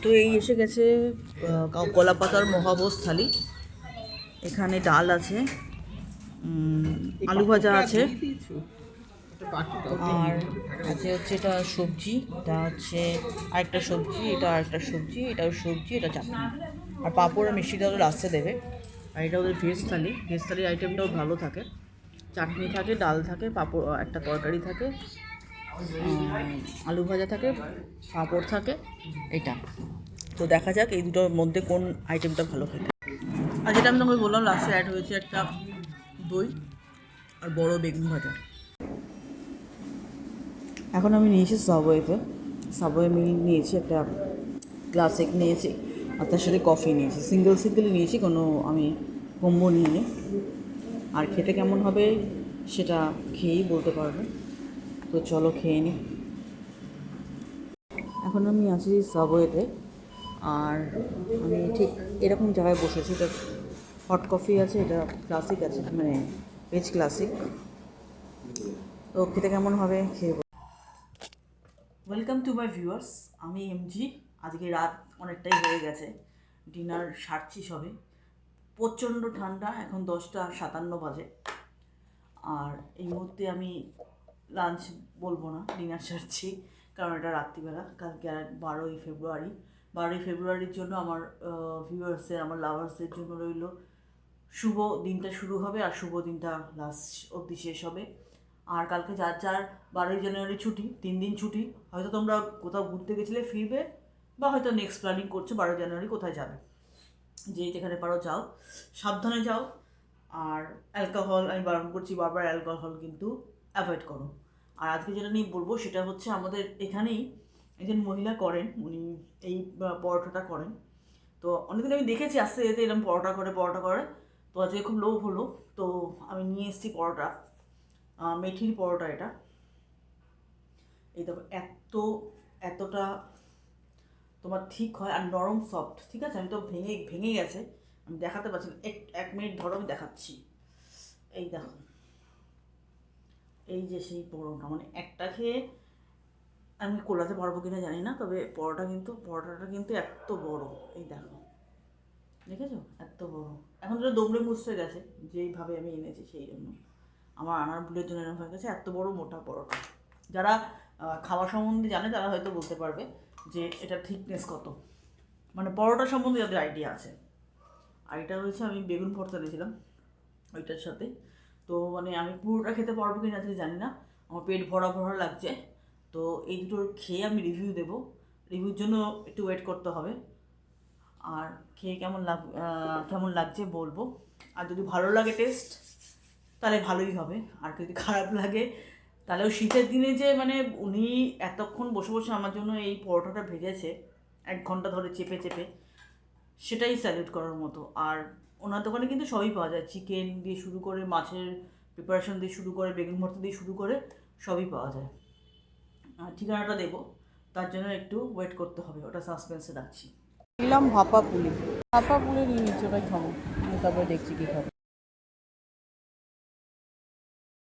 তো এই এসে গেছে কলা পাতার মহাভোজ থালি। এখানে ডাল আছে, আলু ভাজা আছে, আর আছে হচ্ছে এটা সবজি, এটা হচ্ছে আরেকটা সবজি, এটা আরেকটা সবজি, এটাও সবজি, এটা চাটনি, আর পাঁপড় আর মিষ্টিটা ওদের লাস্টে দেবে। আর এটা ওদের ভেজ থালি। ভেজ থালির আইটেমটাও ভালো থাকে, চাটনি থাকে, ডাল থাকে, পাঁপড়, একটা তরকারি থাকে, আলু ভাজা থাকে, পাঁপড় থাকে, এটা। তো দেখা যাক এই দুটোর মধ্যে কোন আইটেমটা ভালো খেতে। আর যেটা আমি তোমাকে বললাম, লাস্টে অ্যাড হয়েছে একটা দই আর বড় বেগুন ভাজা। এখন আমি নিয়েছি সাবওয়ে মিল নিয়েছি, একটা ক্লাসিক নিয়েছি, আর তার সাথে কফি নিয়েছি। সিঙ্গেল নিয়েছি, কোনো আমি কম্বো নিয়ে। আর খেতে কেমন হবে সেটা খেয়েই বলতে পারবো। তো চলো খেয়ে নিই। এখন আমি আছি সাবওয়েতে, আর আমি ঠিক এরকম জায়গায় বসেছি। এটা হট কফি আছে, এটা ক্লাসিক আছে, মানে ভেজ ক্লাসিক। তো খেতে কেমন হবে খেয়ে। ওয়েলকাম টু মাই ভিউয়ার্স, আমি এমজি। আজকে রাত অনেকটাই হয়ে গেছে, ডিনার সারছি সবে। প্রচণ্ড ঠান্ডা, এখন 10:57 বাজে। আর এই মুহূর্তে আমি লাঞ্চ বলবো না, ডিনার সারছি, কারণ এটা রাত্রিবেলা। কালকে 12ই ফেব্রুয়ারির জন্য আমার ভিউয়ার্সের, আমার লাভার্সদের জন্য রইল শুভ দিনটা শুরু হবে, আর শুভ দিনটা লাস্ট অবধি শেষ হবে। আর কালকে যার যার 12ই জানুয়ারি ছুটি, 3 দিন ছুটি, হয়তো তোমরা কোথাও ঘুরতে গেছিলে, ফিরবে, বা হয়তো নেক্সট প্ল্যানিং করছো 12ই জানুয়ারি কোথায় যাবে। যে যেখানে পারো যাও, সাবধানে যাও। আর অ্যালকোহল আমি বারণ করছি বারবার, অ্যালকোহল কিন্তু অ্যাভয়েড করো। আর আজকে যেটা নিয়ে বলবো সেটা হচ্ছে, আমাদের এখানেই একজন মহিলা করেন, উনি এই পরোটাটা করেন। তো অনেকদিন আমি দেখেছি আসতে যেতে এরকম পরোটা করে। তো আজকে খুব লোভ হলো, তো আমি নিয়ে এসেছি পরোটা, মেথির পরোটা এটা। এই দেখো, এতটা তোমার ঠিক হয়, আর নরম সফট, ঠিক আছে। আমি তো ভেঙে গেছে, আমি দেখাতে পারছি না। 1 মিনিট ধরো, আমি দেখাচ্ছি। এই দেখো, এই যে সেই পরোটা, মানে একটা খেয়ে আমি কোলাতে পারবো কিনা জানি না, তবে পরোটাটা কিন্তু এত বড়। এই দেখো, দেখেছো, এত বড়। এখন তো দমড়ে মুছতে গেছে, যেইভাবে আমি এনেছি সেই জন্য আমার আনার ভুলের জন্য এরকম হয়ে গেছে। এত বড় মোটা পরোটা, যারা খাওয়া সম্বন্ধে জানে তারা হয়তো বলতে পারবে যে এটা থিকনেস কত, মানে পরোটা সম্বন্ধে যাদের আইডিয়া আছে। আর এটা হয়েছে, আমি বেগুন ভর্তা দিয়েছিলাম ওইটার সাথে। তো মানে আমি পুরোটা খেতে পারবো কি না জানি না, আমার পেট ভরা ভরা লাগছে। তো এই দুটোর খেয়ে আমি রিভিউ দেবো, রিভিউর জন্য একটু ওয়েট করতে হবে। আর খেয়ে কেমন লাগছে বলবো। আর যদি ভালো লাগে টেস্ট, তাহলে ভালোই হবে। আর যদি খারাপ লাগে, তাহলেও শীতের দিনে যে মানে উনি এতক্ষণ বসে বসে আমার জন্য এই পরোটাটা ভেজেছে 1 ঘন্টা ধরে চেপে চেপে, সেটাই স্যালুট করার মতো। আর ওনার দোকানে কিন্তু সবই পাওয়া যায়, চিকেন দিয়ে শুরু করে, মাছের প্রিপারেশন দিয়ে শুরু করে, বেগুন ভর্তা দিয়ে শুরু করে সবই পাওয়া যায়। ঠিকানাটা দেবো, তার জন্য একটু ওয়েট করতে হবে, ওটা সাসপেন্সে রাখছি। নিলাম ভাপা পুলি নিয়ে নিচ্ছি, ওটাই খাবো, তারপরে দেখছি কী খাবো।